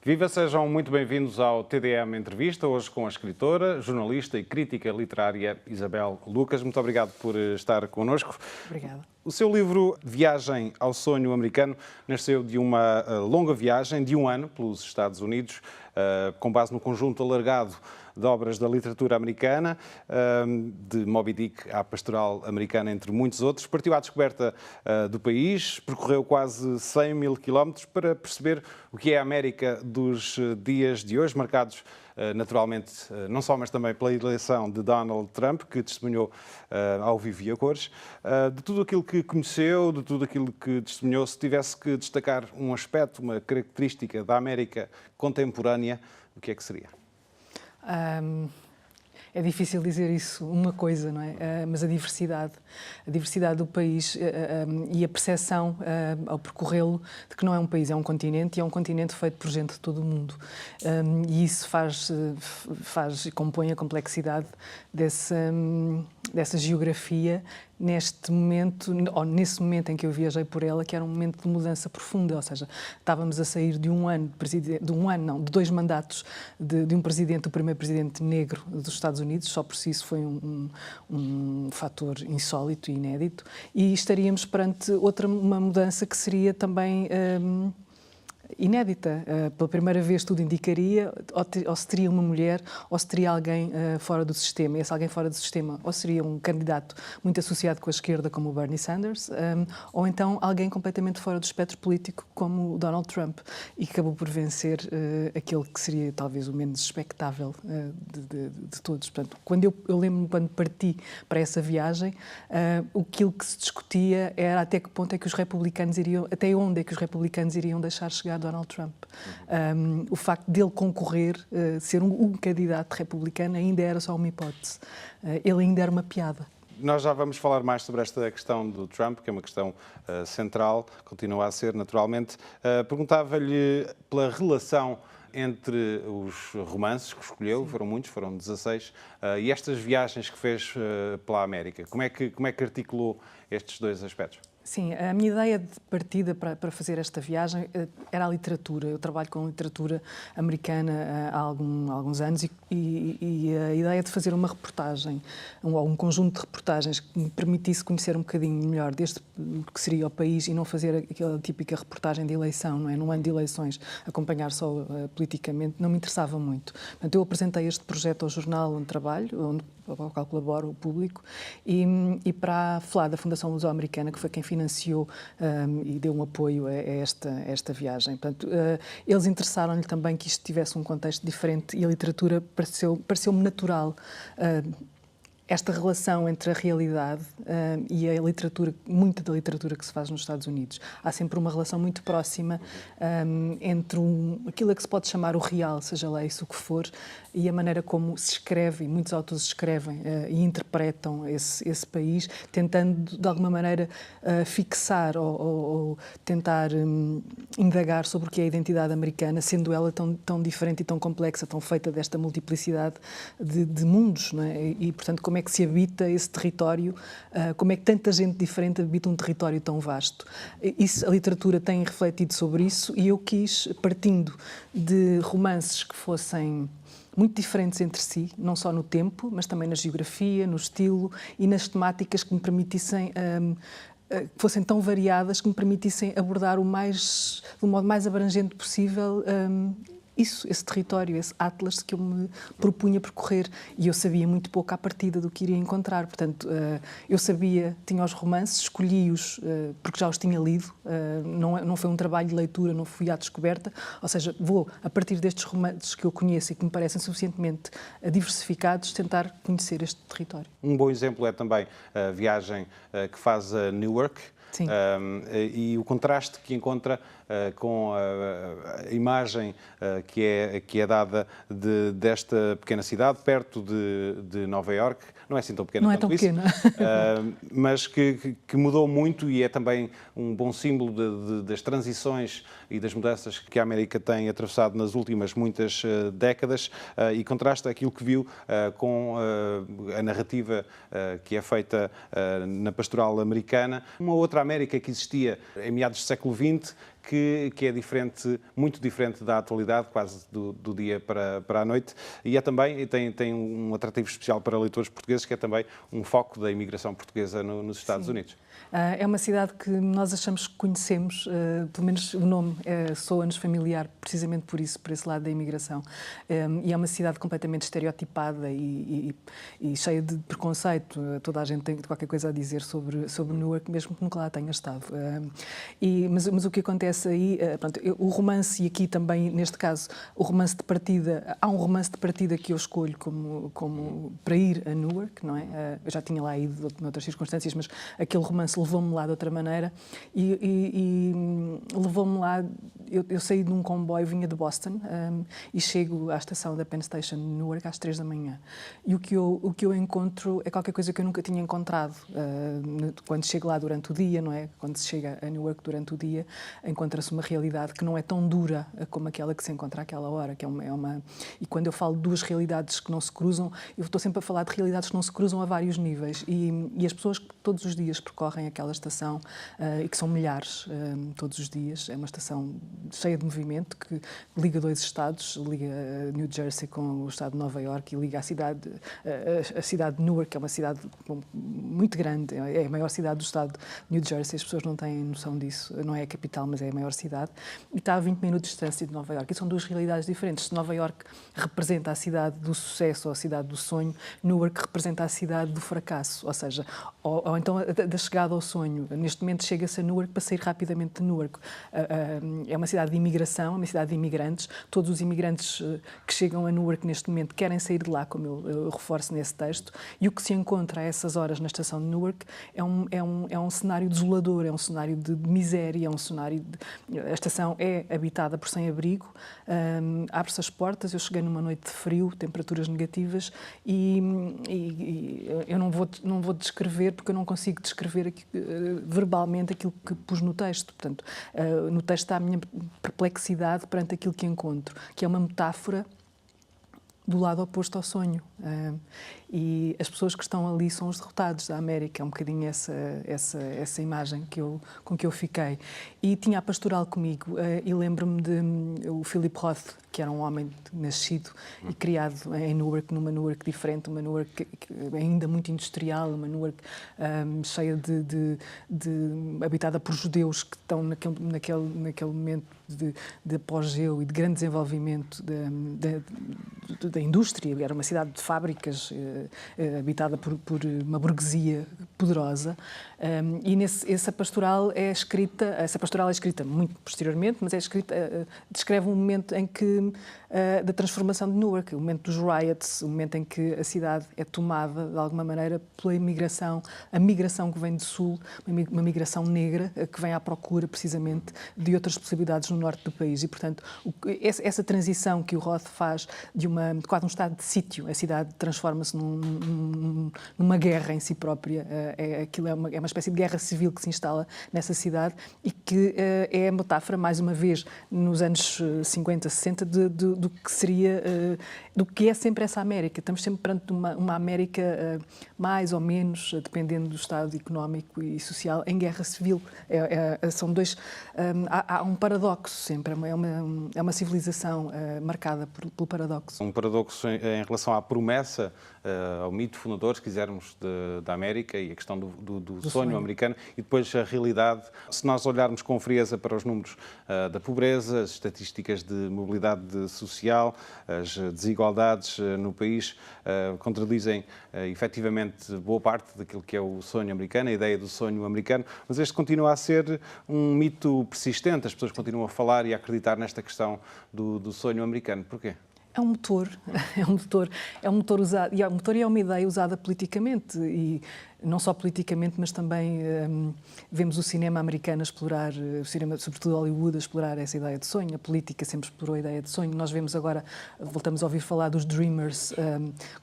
Viva, sejam muito bem-vindos ao TDM Entrevista, hoje com a escritora, jornalista e crítica literária Isabel Lucas. Muito obrigado por estar connosco. Obrigada. O seu livro Viagem ao Sonho Americano nasceu de uma longa viagem de um ano pelos Estados Unidos, com base no conjunto alargado de obras da literatura americana, de Moby Dick à Pastoral Americana, entre muitos outros. Partiu à descoberta do país, percorreu quase 100 mil quilómetros para perceber o que é a América dos dias de hoje, marcados naturalmente, não só, mas também pela eleição de Donald Trump, que testemunhou ao vivo e a cores. De tudo aquilo que conheceu, de tudo aquilo que testemunhou, se tivesse que destacar um aspecto, uma característica da América contemporânea, o que é que seria? É difícil dizer isso, uma coisa, não é? Mas a diversidade do país e a percepção ao percorrê-lo de que não é um país, é um continente, e é um continente feito por gente de todo o mundo. E isso faz e compõe a complexidade dessa geografia neste momento, ou nesse momento em que eu viajei por ela, que era um momento de mudança profunda, ou seja, estávamos a sair de de 2 mandatos de um presidente, o primeiro presidente negro dos Estados Unidos, só por si isso foi um fator insólito e inédito, e estaríamos perante uma mudança que seria também inédita. Pela primeira vez tudo indicaria ou se teria uma mulher ou se teria alguém fora do sistema. E esse alguém fora do sistema ou seria um candidato muito associado com a esquerda, como o Bernie Sanders, ou então alguém completamente fora do espectro político, como o Donald Trump, e que acabou por vencer aquele que seria talvez o menos expectável de todos. Portanto, eu lembro-me quando parti para essa viagem, aquilo que se discutia era até que ponto é que os republicanos até onde é que os republicanos iriam deixar chegar Donald Trump. O facto dele concorrer, ser um candidato republicano, ainda era só uma hipótese. Ele ainda era uma piada. Nós já vamos falar mais sobre esta questão do Trump, que é uma questão central, continua a ser, naturalmente. Perguntava-lhe pela relação entre os romances que escolheu, foram muitos, foram 16, e estas viagens que fez pela América. Como é que articulou estes dois aspectos? Sim, a minha ideia de partida para fazer esta viagem era a literatura. Eu trabalho com literatura americana há alguns anos e a ideia de fazer uma reportagem, ou um conjunto de reportagens que me permitisse conhecer um bocadinho melhor deste que seria o país e não fazer aquela típica reportagem de eleição, não é? Num ano de eleições, acompanhar só politicamente, não me interessava muito. Portanto, eu apresentei este projeto ao jornal onde trabalho, ao qual colaboro, o Público, e para a FLA, da Fundação Luso-Americana, que foi quem financiou e deu um apoio a esta viagem. Portanto, eles interessaram-lhe também que isto tivesse um contexto diferente e a literatura pareceu-me natural. Esta relação entre a realidade e a literatura, muita da literatura que se faz nos Estados Unidos. Há sempre uma relação muito próxima entre aquilo a que se pode chamar o real, seja lá isso o que for, e a maneira como se escreve, e muitos autores escrevem e interpretam esse país, tentando, de alguma maneira, fixar ou tentar indagar sobre o que é a identidade americana, sendo ela tão diferente e tão complexa, tão feita desta multiplicidade de mundos, não é? E, portanto, como é que se habita esse território, como é que tanta gente diferente habita um território tão vasto. A literatura tem refletido sobre isso e eu quis, partindo de romances que fossem muito diferentes entre si, não só no tempo, mas também na geografia, no estilo e nas temáticas que me permitissem que fossem tão variadas, que me permitissem abordar de um modo mais abrangente possível esse território, esse atlas que eu me propunha percorrer, e eu sabia muito pouco à partida do que iria encontrar. Portanto, eu tinha os romances, escolhi-os porque já os tinha lido, não foi um trabalho de leitura, não fui à descoberta, ou seja, vou, a partir destes romances que eu conheço e que me parecem suficientemente diversificados, tentar conhecer este território. Um bom exemplo é também a viagem que faz a Newark. Sim. E o contraste que encontra com a imagem que é dada desta pequena cidade, perto de Nova Iorque. Não é assim tão pequena quanto isso. Não é tão pequena. Mas que mudou muito e é também um bom símbolo das transições e das mudanças que a América tem atravessado nas últimas muitas décadas, e contrasta aquilo que viu com a narrativa que é feita na pastoral americana. Uma outra América que existia em meados do século XX, que é diferente, muito diferente da atualidade, quase do dia para a noite, e é também, tem um atrativo especial para leitores portugueses, que é também um foco da imigração portuguesa nos Estados Unidos. É uma cidade que nós achamos que conhecemos, pelo menos o nome soa-nos familiar, precisamente por isso, por esse lado da imigração. E é uma cidade completamente estereotipada e cheia de preconceito. Toda a gente tem qualquer coisa a dizer sobre Newark, mesmo que nunca lá tenha estado. Mas o que acontece aí, pronto, o romance, e aqui também, neste caso, o romance de partida, há um romance de partida que eu escolho como para ir a Newark, não é? Eu já tinha lá ido noutras circunstâncias, mas aquele romance levou-me lá de outra maneira e levou-me lá. Eu saí de um comboio, vinha de Boston e chego à estação da Penn Station de Newark às 3 da manhã. E o que eu encontro é qualquer coisa que eu nunca tinha encontrado. Quando chego lá durante o dia, não é? Quando se chega a Newark durante o dia, encontra-se uma realidade que não é tão dura como aquela que se encontra àquela hora, que é uma... E quando eu falo de duas realidades que não se cruzam, eu estou sempre a falar de realidades que não se cruzam a vários níveis. E as pessoas que todos os dias percorrem aquela estação, e que são milhares todos os dias, é uma estação cheia de movimento que liga dois estados, liga New Jersey com o estado de Nova Iorque e liga a cidade de Newark, que é uma cidade muito grande, é a maior cidade do estado de New Jersey, as pessoas não têm noção disso, não é a capital, mas é a maior cidade, e está a 20 minutos de distância de Nova Iorque. E são duas realidades diferentes. Se Nova Iorque representa a cidade do sucesso ou a cidade do sonho, Newark representa a cidade do fracasso, ou seja, ou então da chegada ao sonho. Neste momento chega-se a Newark para sair rapidamente de Newark. É uma cidade de imigração, é uma cidade de imigrantes. Todos os imigrantes que chegam a Newark neste momento querem sair de lá, como eu reforço nesse texto, e o que se encontra a essas horas na estação de Newark é um cenário desolador, é um cenário de miséria, é um cenário a estação é habitada por sem-abrigo, abre-se as portas, eu cheguei numa noite de frio, temperaturas negativas, e eu não vou descrever, porque eu não consigo descrever aqui, verbalmente aquilo que pus no texto. Portanto, no texto está a minha perplexidade perante aquilo que encontro, que é uma metáfora do lado oposto ao sonho. E as pessoas que estão ali são os derrotados da América. É um bocadinho essa imagem com que eu fiquei. E tinha a pastoral comigo e lembro-me de o Philip Roth, que era um homem nascido e criado em Newark, numa Newark diferente, uma Newark ainda muito industrial, uma Newark cheia de habitada por judeus que estão naquele momento de apogeu e de grande desenvolvimento da indústria. Era uma cidade de fábricas, habitada por uma burguesia poderosa, e essa pastoral é escrita muito posteriormente, mas descreve um momento em que da transformação de Newark, o momento dos riots, o momento em que a cidade é tomada de alguma maneira pela imigração, a migração que vem do sul, uma migração negra que vem à procura precisamente de outras possibilidades no norte do país. E, portanto, essa transição que o Roth faz de quase um estado de sítio, a cidade transforma-se numa guerra em si própria, é uma espécie de guerra civil que se instala nessa cidade e que é a metáfora, mais uma vez, nos anos 50, 60, do que seria, do que é sempre essa América. Estamos sempre perante uma América mais ou menos, dependendo do estado económico e social, em guerra civil. São dois... Há um paradoxo sempre, é uma civilização marcada pelo paradoxo. Um paradoxo em relação à promessa, ao mito fundador, se quisermos, da América e a questão do sonho americano, e depois a realidade. Se nós olharmos com frieza para os números da pobreza, as estatísticas de mobilidade social, as desigualdades no país contradizem efetivamente boa parte daquilo que é o sonho americano, a ideia do sonho americano, mas este continua a ser um mito persistente, as pessoas continuam a falar e a acreditar nesta questão do sonho americano. Porquê? É um motor, é um motor usado, e é uma ideia usada politicamente, e não só politicamente, mas também vemos o cinema americano a explorar, o cinema, sobretudo Hollywood, a explorar essa ideia de sonho. A política sempre explorou a ideia de sonho. Nós vemos agora, voltamos a ouvir falar dos dreamers,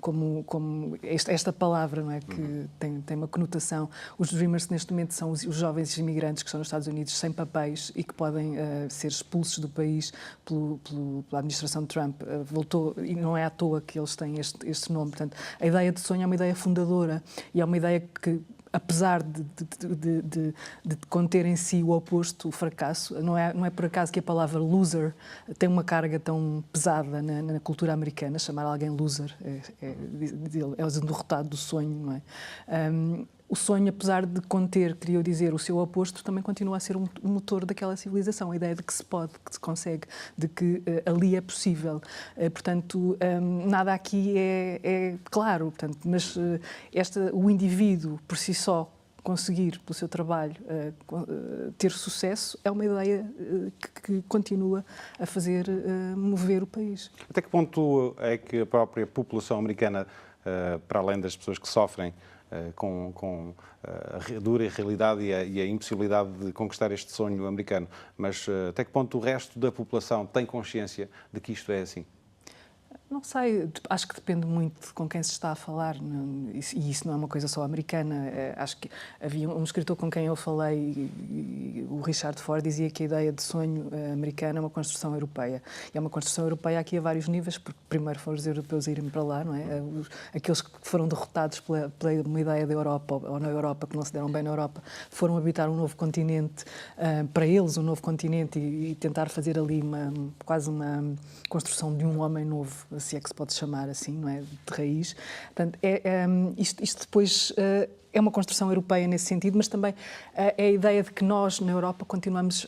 como esta palavra, não é, que tem uma conotação. Os dreamers neste momento são os jovens imigrantes que estão nos Estados Unidos sem papéis e que podem ser expulsos do país pela administração de Trump. Voltou, e não é à toa que eles têm este nome. Portanto, a ideia de sonho é uma ideia fundadora e é uma ideia que apesar de conter em si o oposto, o fracasso. Não é por acaso que a palavra loser tem uma carga tão pesada na cultura americana. Chamar alguém loser é o derrotado do sonho, não é? O sonho, apesar de conter, queria dizer, o seu oposto, também continua a ser o motor daquela civilização. A ideia de que se pode, que se consegue, de que ali é possível. Portanto, nada aqui é claro. Portanto, mas o indivíduo, por si só, conseguir, pelo seu trabalho, ter sucesso, é uma ideia que continua a fazer mover o país. Até que ponto é que a própria população americana, para além das pessoas que sofrem com a dura realidade e a impossibilidade de conquistar este sonho americano, mas até que ponto o resto da população tem consciência de que isto é assim? Não sei, acho que depende muito com quem se está a falar, e isso não é uma coisa só americana. Acho que havia um escritor com quem eu falei, o Richard Ford, dizia que a ideia de sonho americano é uma construção europeia. E é uma construção europeia aqui a vários níveis, porque primeiro foram os europeus a irem para lá, não é? Aqueles que foram derrotados pela uma ideia da Europa, ou na Europa, que não se deram bem na Europa, foram habitar um novo continente, para eles um novo continente, e tentar fazer ali quase uma construção de um homem novo, se é que se pode chamar assim, não é? De raiz. Portanto, isto depois é uma construção europeia nesse sentido, mas também é a ideia de que nós, na Europa, continuamos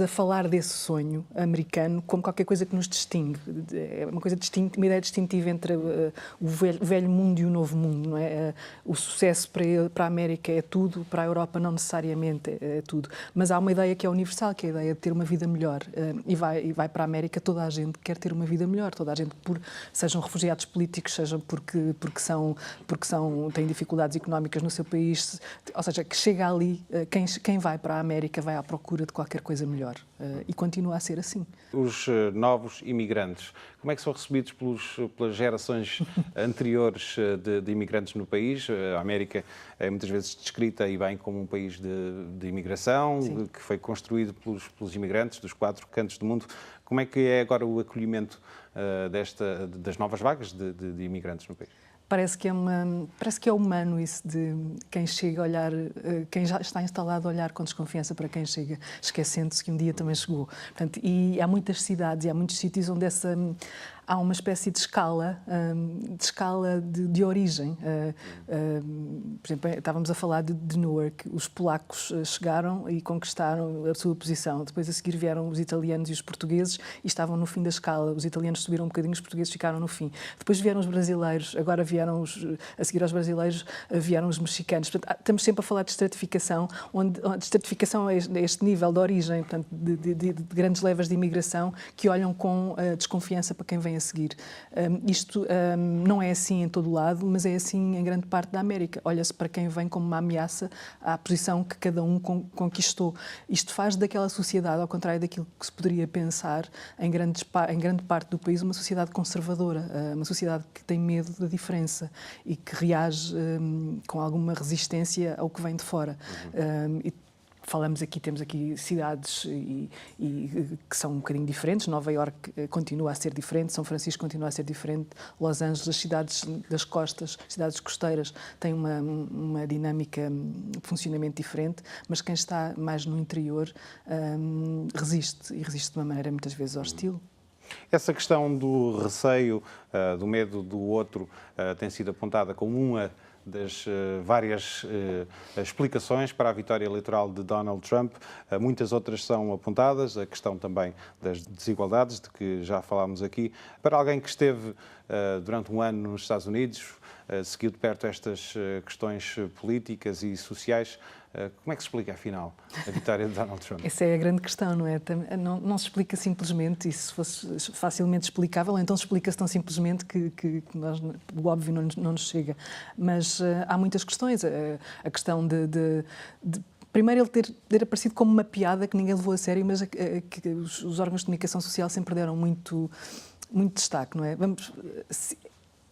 a falar desse sonho americano como qualquer coisa que nos distingue. É uma coisa distinta, uma ideia distintiva entre o velho mundo e o novo mundo, não é? O sucesso para a América é tudo, para a Europa não necessariamente é tudo. Mas há uma ideia que é universal, que é a ideia de ter uma vida melhor. E vai para a América toda a gente quer ter uma vida melhor, toda a gente, sejam refugiados políticos, sejam porque têm dificuldades económicas no seu país, ou seja, que chega ali, quem vai para a América vai à procura de qualquer coisa melhor, e continua a ser assim. Os novos imigrantes, como é que são recebidos pelas gerações anteriores de imigrantes no país? A América é muitas vezes descrita e bem como um país de imigração, sim, que foi construído pelos imigrantes dos 4 cantos do mundo. Como é que é agora o acolhimento das novas vagas de imigrantes no país? Parece que é humano isso de quem chega a olhar, quem já está instalado a olhar com desconfiança para quem chega, esquecendo-se que um dia também chegou. Portanto, e há muitas cidades e há muitos sítios onde há uma espécie de escala de origem. Por exemplo, estávamos a falar de Newark. Os polacos chegaram e conquistaram a sua posição. Depois, a seguir, vieram os italianos e os portugueses e estavam no fim da escala. Os italianos subiram um bocadinho, os portugueses ficaram no fim. Depois vieram os brasileiros, agora a seguir aos brasileiros, vieram os mexicanos. Portanto, estamos sempre a falar de estratificação, onde estratificação é este nível de origem, portanto, de grandes levas de imigração que olham com desconfiança para quem vem a seguir. Isto não é assim em todo o lado, mas é assim em grande parte da América. Olha-se para quem vem como uma ameaça à posição que cada um conquistou. Isto faz daquela sociedade, ao contrário daquilo que se poderia pensar, em grande parte do país, uma sociedade conservadora, uma sociedade que tem medo da diferença e que reage com alguma resistência ao que vem de fora. Temos aqui cidades que são um bocadinho diferentes. Nova Iorque continua a ser diferente, São Francisco continua a ser diferente, Los Angeles, as cidades das costas, cidades costeiras, têm uma dinâmica de funcionamento diferente, mas quem está mais no interior resiste de uma maneira muitas vezes hostil. Essa questão do receio, do medo do outro, tem sido apontada como uma das várias explicações para a vitória eleitoral de Donald Trump. Muitas outras são apontadas, a questão também das desigualdades, de que já falámos aqui. Para alguém que esteve durante um ano nos Estados Unidos, seguiu de perto estas questões políticas e sociais, como é que se explica, afinal, a vitória de Donald Trump? Essa é a grande questão, não é? Não se explica simplesmente, e se fosse facilmente explicável, então explica-se tão simplesmente que o óbvio não nos chega. Mas há muitas questões. A questão de primeiro, ele ter aparecido como uma piada que ninguém levou a sério, mas que os órgãos de comunicação social sempre deram muito destaque, não é?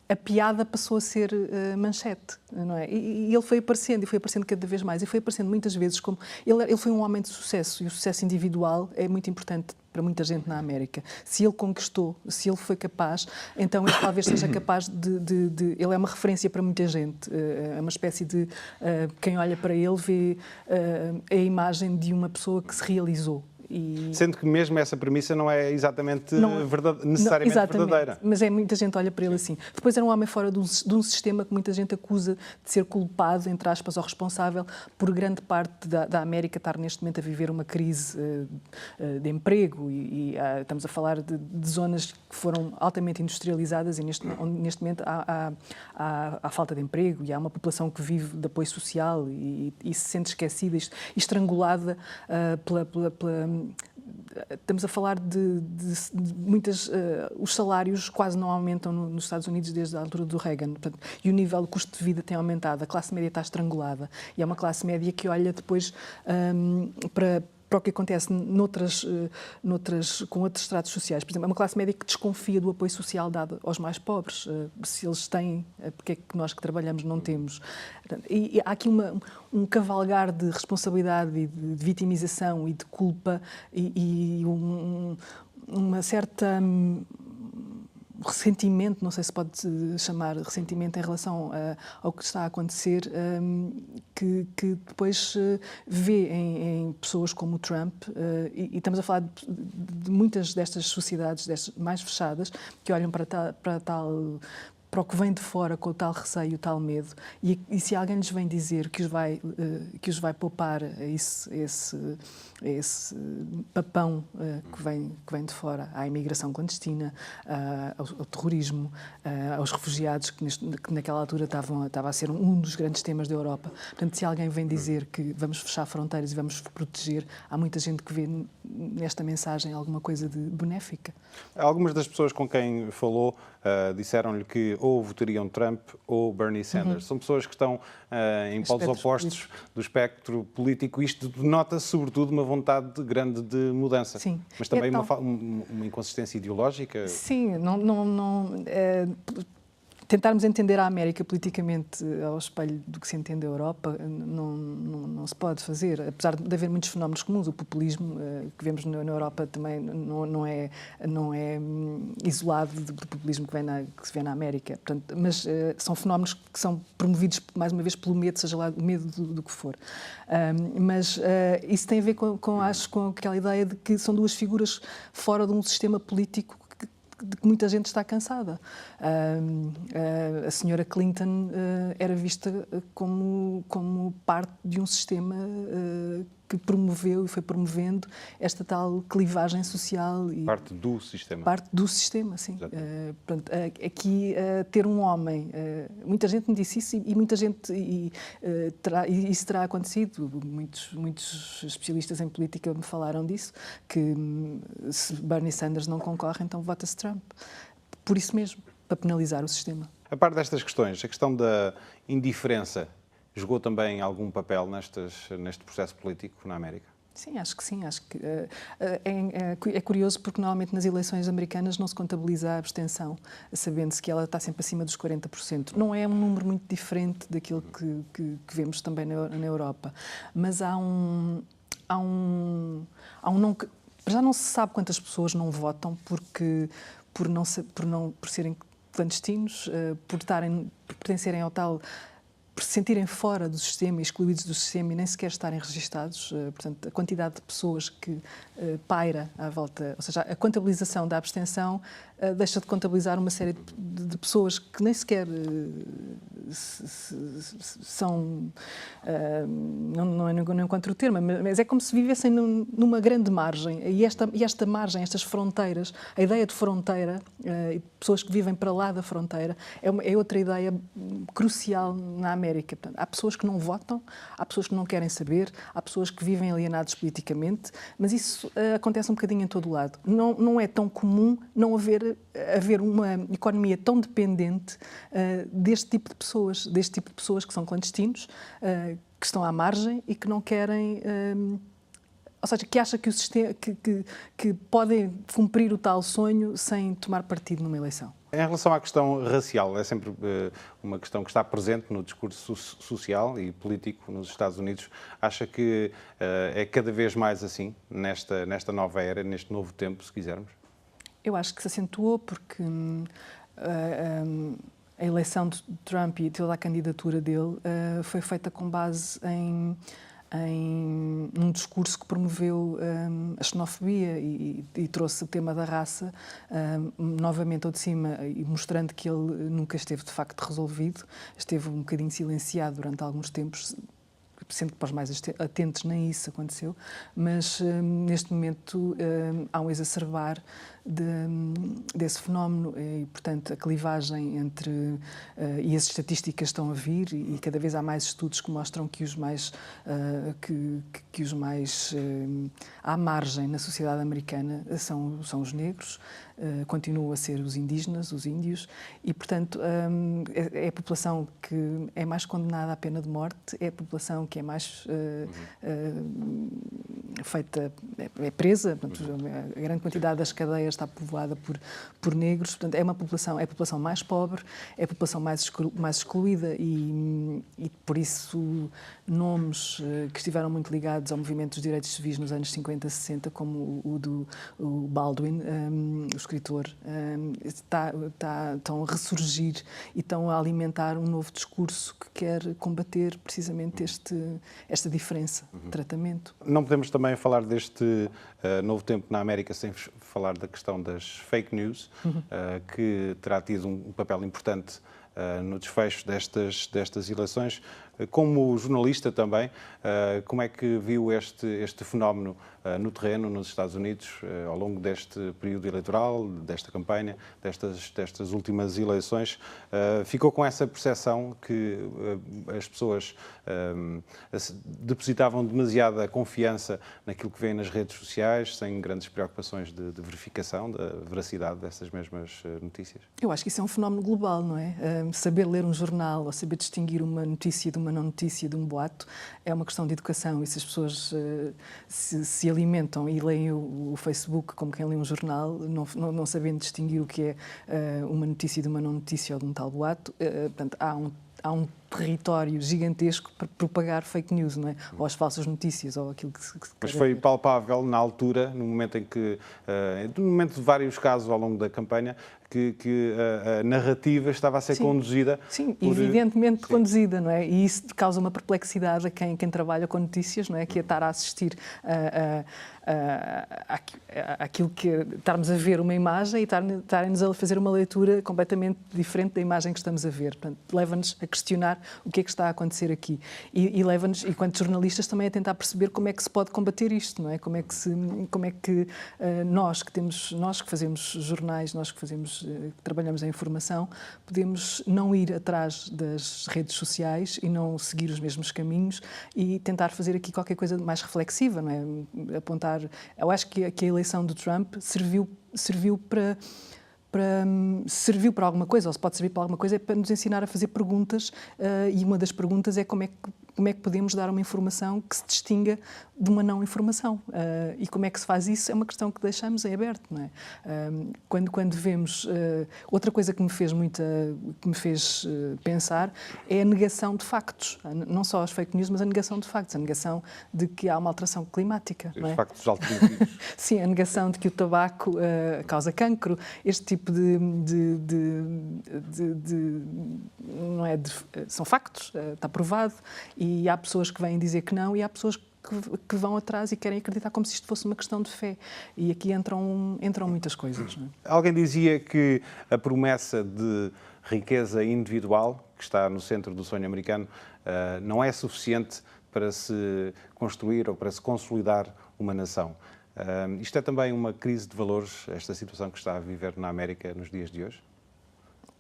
A piada passou a ser manchete, não é? E ele foi aparecendo cada vez mais, e foi aparecendo muitas vezes como... Ele foi um homem de sucesso, e o sucesso individual é muito importante para muita gente na América. Se ele conquistou, se ele foi capaz, então ele talvez seja capaz ele é uma referência para muita gente. É uma espécie de... quem olha para ele vê a imagem de uma pessoa que se realizou. Sendo que mesmo essa premissa não é exatamente necessariamente exatamente, verdadeira. Mas muita gente olha para ele assim. Depois era um homem fora de um sistema que muita gente acusa de ser culpado, entre aspas, ou responsável por grande parte da América estar neste momento a viver uma crise de emprego estamos a falar de zonas que foram altamente industrializadas e neste momento há falta de emprego e há uma população que vive de apoio social e se sente esquecida e estrangulada estamos a falar de muitas... os salários quase não aumentam nos Estados Unidos desde a altura do Reagan. Portanto, e o nível de custo de vida tem aumentado. A classe média está estrangulada. E é uma classe média que olha depois para o que acontece com outros estratos sociais. Por exemplo, é uma classe média que desconfia do apoio social dado aos mais pobres. Se eles têm, porque é que nós que trabalhamos não temos? E há aqui um cavalgar de responsabilidade e de vitimização e de culpa e uma certa... ressentimento, não sei se pode chamar ressentimento em relação ao que está a acontecer, que depois vê em pessoas como o Trump, e estamos a falar de muitas destas sociedades mais fechadas, que olham para o que vem de fora com o tal receio, o tal medo, e se alguém lhes vem dizer que os vai poupar a esse papão que vem de fora, à imigração clandestina, ao terrorismo, aos refugiados, que naquela altura estava a ser um dos grandes temas da Europa. Portanto, se alguém vem dizer que vamos fechar fronteiras e vamos proteger, há muita gente que vê nesta mensagem alguma coisa de benéfica. Algumas das pessoas com quem falou disseram-lhe que ou votariam Trump ou Bernie Sanders. São pessoas que estão em polos opostos do espectro político. Isto denota, sobretudo, uma vontade grande de mudança. Sim. Mas também uma inconsistência ideológica. Sim, tentarmos entender a América politicamente ao espelho do que se entende a Europa não se pode fazer, apesar de haver muitos fenómenos comuns. O populismo que vemos na Europa também não é isolado do populismo que se vê na América. Portanto, mas são fenómenos que são promovidos, mais uma vez, pelo medo, seja lá o medo do que for. Mas isso tem a ver com aquela ideia de que são duas figuras fora de um sistema político de que muita gente está cansada. A senhora Clinton era vista como parte de um sistema que promoveu e foi promovendo esta tal clivagem social. Parte do sistema. Parte do sistema, sim. Portanto, aqui, ter um homem... muita gente me disse isso e muita gente... isso terá acontecido. Muitos especialistas em política me falaram disso, que se Bernie Sanders não concorre, então vota-se Trump. Por isso mesmo, para penalizar o sistema. A par destas questões, a questão da indiferença jogou também algum papel neste processo político na América? Sim, acho que sim. Acho que é curioso porque normalmente nas eleições americanas não se contabiliza a abstenção, sabendo-se que ela está sempre acima dos 40%. Não é um número muito diferente daquilo que vemos também na Europa. Mas há um não... Já não se sabe quantas pessoas não votam por serem clandestinos, por pertencerem ao tal... por se sentirem fora do sistema, excluídos do sistema e nem sequer estarem registados. Portanto, a quantidade de pessoas que paira à volta, ou seja, a contabilização da abstenção deixa de contabilizar uma série de pessoas que nem sequer são... não encontro o termo, mas é como se vivessem numa grande margem. E esta margem, estas fronteiras, a ideia de fronteira, e pessoas que vivem para lá da fronteira, é outra ideia crucial na América. Portanto, há pessoas que não votam, há pessoas que não querem saber, há pessoas que vivem alienados politicamente, mas isso acontece um bocadinho em todo o lado. Não é tão comum não haver uma economia tão dependente deste tipo de pessoas que são clandestinos, que estão à margem e que não querem... ou seja, que acha que o sistema, que podem cumprir o tal sonho sem tomar partido numa eleição. Em relação à questão racial, é sempre uma questão que está presente no discurso social e político nos Estados Unidos. Acha que é cada vez mais assim, nesta nova era, neste novo tempo, se quisermos? Eu acho que se acentuou porque a eleição de Trump e toda a candidatura dele foi feita com base em um discurso que promoveu a xenofobia e trouxe o tema da raça novamente ao de cima, e mostrando que ele nunca esteve de facto resolvido, esteve um bocadinho silenciado durante alguns tempos, sendo que para os mais atentos nem isso aconteceu, mas neste momento há um exacerbar desse fenómeno e, portanto, a clivagem entre... e as estatísticas estão a vir e cada vez há mais estudos que mostram que os mais à margem na sociedade americana são os negros, continuam a ser os indígenas, os índios, e, portanto, é a população que é mais condenada à pena de morte, é a população que é mais feita, é presa, portanto, a grande quantidade das cadeias está povoada por negros, portanto, é a população mais pobre, é a população mais excluída e por isso nomes que estiveram muito ligados ao movimento dos direitos civis nos anos 50, 60, como o Baldwin, o escritor, estão a ressurgir e estão a alimentar um novo discurso que quer combater precisamente esta diferença de tratamento. Não podemos também falar deste novo tempo na América sem falar da questão das fake news, que terá tido um papel importante no desfecho destas eleições. Como jornalista também, como é que viu este fenómeno no terreno, nos Estados Unidos, ao longo deste período eleitoral, desta campanha, destas últimas eleições? Ficou com essa percepção que as pessoas depositavam demasiada confiança naquilo que vem nas redes sociais, sem grandes preocupações de verificação da veracidade dessas mesmas notícias? Eu acho que isso é um fenómeno global, não é? Saber ler um jornal ou saber distinguir uma notícia de uma não notícia, de um boato, é uma questão de educação, e se as pessoas se alimentam e leem o Facebook como quem lê um jornal, não sabendo distinguir o que é uma notícia de uma não notícia ou de um tal boato, portanto, há um território gigantesco para propagar fake news, não é? Ou as falsas notícias, ou aquilo que se Mas foi palpável na altura, no momento em que, no momento de vários casos ao longo da campanha, que a narrativa estava a ser conduzida. Sim, evidentemente conduzida, não é? E isso causa uma perplexidade a quem trabalha com notícias, não é? Que é estar a assistir àquilo que estarmos a ver uma imagem e estarem-nos a fazer uma leitura completamente diferente da imagem que estamos a ver. Portanto, leva-nos a questionar o que é que está a acontecer aqui. E leva-nos, enquanto jornalistas, também a tentar perceber como é que se pode combater isto, não é? Como é que nós que fazemos jornais, nós que trabalhamos a informação, podemos não ir atrás das redes sociais e não seguir os mesmos caminhos e tentar fazer aqui qualquer coisa mais reflexiva, não é? Apontar. Eu acho que a eleição do Trump serviu para alguma coisa, ou se pode servir para alguma coisa, é para nos ensinar a fazer perguntas, e uma das perguntas é como é que podemos dar uma informação que se distinga de uma não informação. E como é que se faz isso é uma questão que deixamos em aberto, não é? Quando vemos... outra coisa que me fez pensar é a negação de factos. Não só as fake news, mas a negação de factos. A negação de que há uma alteração climática. Os não é? factos alternativos. Sim, a negação de que o tabaco causa cancro. Este tipo não é são factos, está provado. E há pessoas que vêm dizer que não e há pessoas que vão atrás e querem acreditar como se isto fosse uma questão de fé. E aqui entram muitas coisas. Não é? Alguém dizia que a promessa de riqueza individual, que está no centro do sonho americano, não é suficiente para se construir ou para se consolidar uma nação. Isto é também uma crise de valores, esta situação que está a viver na América nos dias de hoje?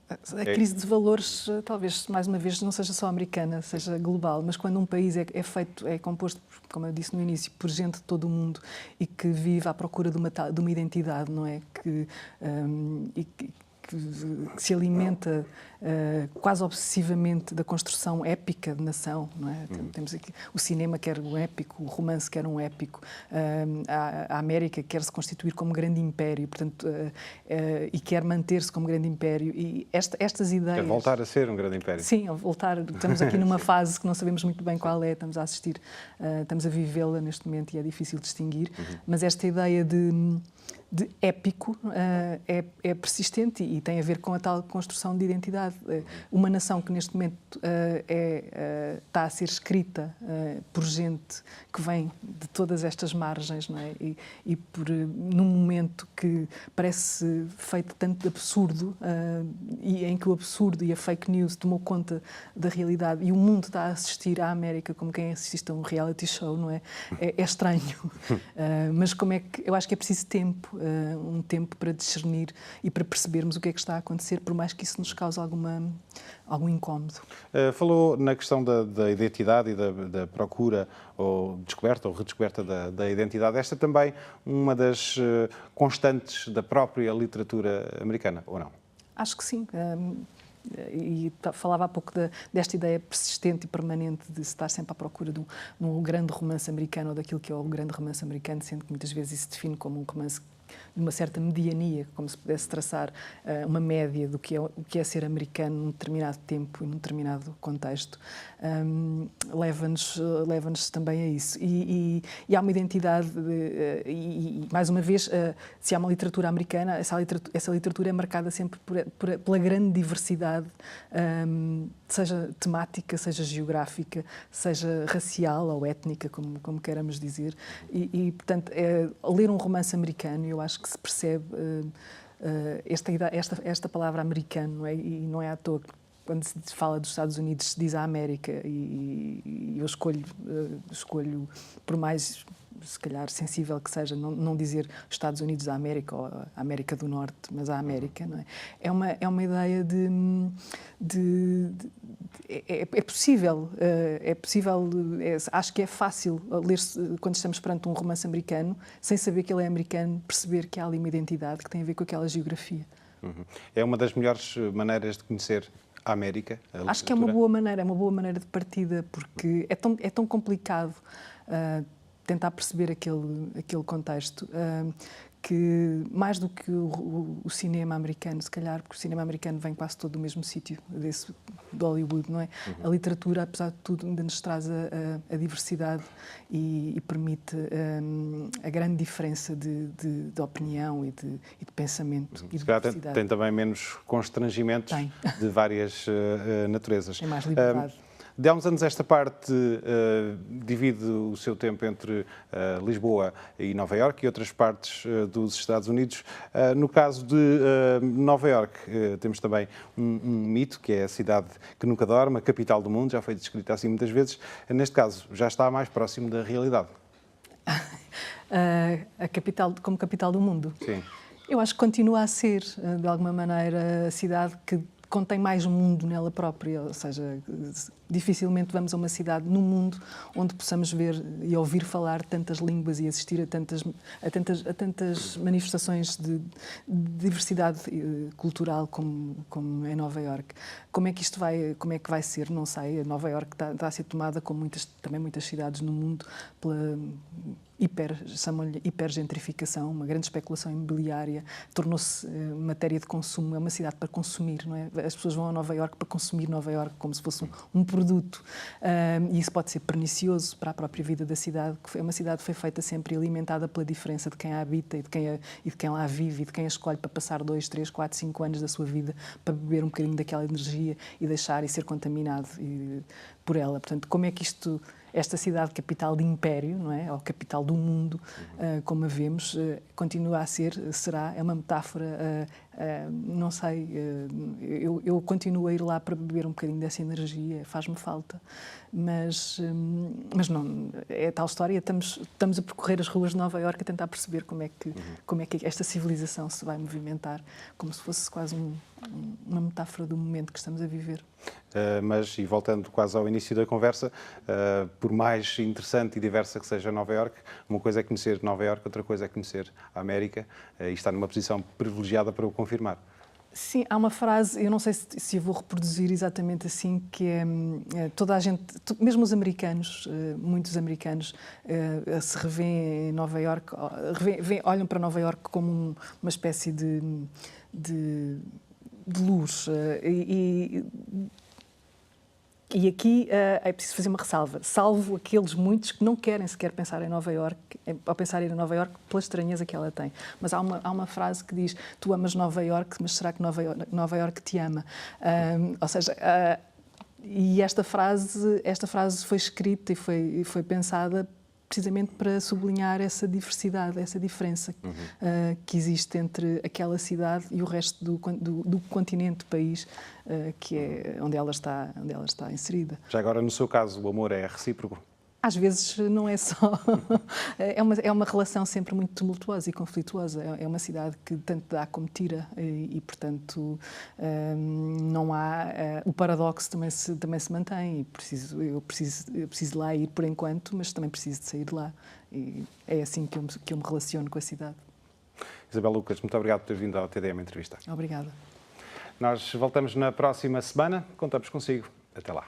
A crise de valores, talvez, mais uma vez, não seja só americana, seja global, mas quando um país é composto, como eu disse no início, por gente de todo o mundo e que vive à procura de uma identidade, não é? Que que se alimenta quase obsessivamente da construção épica de nação, não é? Temos aqui o cinema quer um épico, o romance quer um épico, a América quer se constituir como grande império, portanto, e quer manter-se como grande império, e estas ideias... Quer voltar a ser um grande império. Sim, voltar, estamos aqui numa fase que não sabemos muito bem qual é, estamos a assistir, estamos a vivê-la neste momento e é difícil distinguir, mas esta ideia de épico é persistente e tem a ver com a tal construção de identidade. Uma nação que neste momento está a ser escrita por gente que vem de todas estas margens, não é? E num momento que parece feito tanto de absurdo e em que o absurdo e a fake news tomou conta da realidade e o mundo está a assistir à América como quem assiste a um reality show, não é? É estranho. Mas como é que... Eu acho que é preciso tempo, um tempo para discernir e para percebermos o que é que está a acontecer, por mais que isso nos cause algum incómodo. Falou na questão da identidade e da procura ou descoberta ou redescoberta da identidade. Esta também uma das constantes da própria literatura americana, ou não? Acho que sim. E falava há pouco desta ideia persistente e permanente de se estar sempre à procura de um grande romance americano ou daquilo que é o grande romance americano, sendo que muitas vezes isso se define como um romance de uma certa mediania, como se pudesse traçar uma média do que é ser americano num determinado tempo e num determinado contexto, leva-nos também a isso. E há uma identidade, e mais uma vez, se há uma literatura americana, essa literatura é marcada sempre pela grande diversidade, seja temática, seja geográfica, seja racial ou étnica, como queiramos dizer. Portanto, ler um romance americano, eu acho que se percebe esta palavra americano, não é? E não é à toa que quando se fala dos Estados Unidos se diz a América, e eu escolho por mais, se calhar, sensível que seja, não dizer Estados Unidos da América ou a América do Norte, mas a América, não é? É uma ideia é possível, acho que é fácil ler, quando estamos perante um romance americano, sem saber que ele é americano, perceber que há ali uma identidade que tem a ver com aquela geografia. É uma das melhores maneiras de conhecer a América? Acho que é uma boa maneira de partida, porque é tão complicado tentar perceber aquele contexto, que mais do que o cinema americano, se calhar, porque o cinema americano vem quase todo do mesmo sítio, de Hollywood, não é? A literatura, apesar de tudo, ainda nos traz a diversidade e permite a grande diferença de opinião e de pensamento e de diversidade. Tem também menos constrangimentos de várias naturezas. Tem mais liberdade. De há uns anos esta parte divide o seu tempo entre Lisboa e Nova Iorque e outras partes dos Estados Unidos. No caso de Nova Iorque, temos também um mito, que é a cidade que nunca dorme, a capital do mundo, já foi descrita assim muitas vezes. Neste caso, já está mais próximo da realidade. Como capital do mundo? Sim. Eu acho que continua a ser, de alguma maneira, a cidade que contém mais mundo nela própria, ou seja, dificilmente vamos a uma cidade no mundo onde possamos ver e ouvir falar tantas línguas e assistir a tantas manifestações de diversidade cultural como em Nova Iorque. Como é que vai ser? Não sei. Nova Iorque está a ser tomada, como também muitas cidades no mundo, pela chamam-lhe hipergentrificação, uma grande especulação imobiliária, tornou-se matéria de consumo, é uma cidade para consumir, não é? As pessoas vão a Nova Iorque para consumir Nova Iorque como se fosse um produto, e isso pode ser pernicioso para a própria vida da cidade, que é uma cidade que foi feita sempre e alimentada pela diferença de quem a habita e de quem lá vive e de quem a escolhe para passar 2, 3, 4, 5 anos da sua vida para beber um bocadinho daquela energia e deixar e ser contaminado por ela. Portanto, como é que esta cidade capital de império, não é? Ou capital do mundo, como a vemos, continua a será, é uma metáfora, não sei, eu continuo a ir lá para beber um bocadinho dessa energia, faz-me falta, mas não, é tal história, estamos a percorrer as ruas de Nova Iorque a tentar perceber como é que esta civilização se vai movimentar, como se fosse quase uma metáfora do momento que estamos a viver. Mas, e voltando quase ao início da conversa, por mais interessante e diversa que seja Nova Iorque, uma coisa é conhecer Nova Iorque, outra coisa é conhecer a América, e está numa posição privilegiada para o confirmar. Sim, há uma frase, eu não sei se eu vou reproduzir exatamente assim, que é toda a gente, mesmo os americanos, muitos americanos, se revêem em Nova Iorque, olham para Nova Iorque como uma espécie de luz. E aqui é preciso fazer uma ressalva. Salvo aqueles muitos que não querem sequer pensar em Nova Iorque, ao pensar em Nova Iorque pela estranheza que ela tem. Mas há uma frase que diz: tu amas Nova Iorque, mas será que Nova Iorque te ama? Ou seja, e esta frase foi escrita e foi pensada precisamente para sublinhar essa diversidade, essa diferença que existe entre aquela cidade e o resto do continente, do país, que é onde ela está inserida. Já agora, no seu caso, o amor é recíproco? Às vezes não é só... é uma relação sempre muito tumultuosa e conflituosa. É uma cidade que tanto dá como tira e portanto, não há... O paradoxo também se mantém. Eu preciso lá ir por enquanto, mas também preciso de sair de lá. E é assim que eu me relaciono com a cidade. Isabel Lucas, muito obrigado por ter vindo ao TDM Entrevista. Obrigada. Nós voltamos na próxima semana. Contamos consigo. Até lá.